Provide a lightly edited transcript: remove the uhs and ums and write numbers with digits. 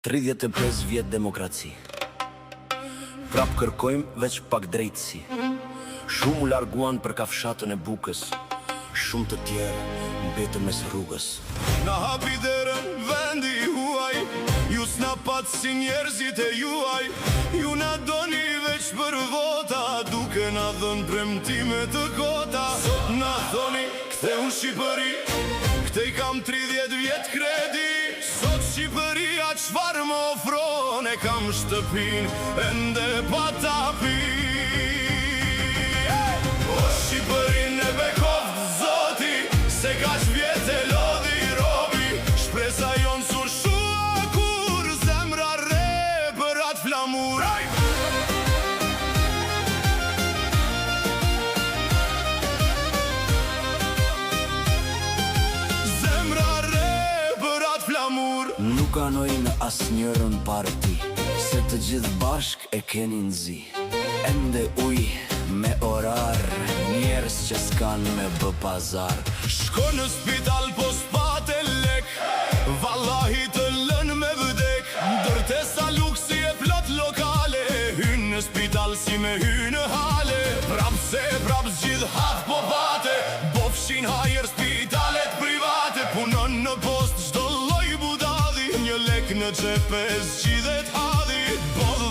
35 vjet demokraci. Prap kërkojmë veç pak drejtësi. Shumë u larguan për kafshatën e Bukës, shumë të tjerë mbetën mes rrugës. Na hapi derën vendi huaj, ju s'na pat si njerëzit e juaj. Ju na doni veç për vota, duke na dhën premtime të kota. Na thoni ktheu në Shqipëri, ktej kam 30 vjet kredi. Sot Shqipëria çfarë më ofron, e kam shtëpin ende pa tapi. O Shqipërin e bekoft zoti, se kaq vjet e lodhi robi. Shpresa jon sur shua kur zemra re për atë flamur. Zemra re për atë flamur. Nuk anoj në asnjërën parti, se të gjithë bashk e keni nzi. Ende uj me orar, njerës që s'kan me bë pazar. Shko në spital po s'pate lek, vallahi të lën me vdek. Ndërtesa luksi e plot lokale, hyn në spital si me hyn në hale. Prap zgjidh hap po bate, bofshin hajer spitalet private. Punon në post çdo lloj budalli, një lek në xhep e zgjidhet hadhi. Bodh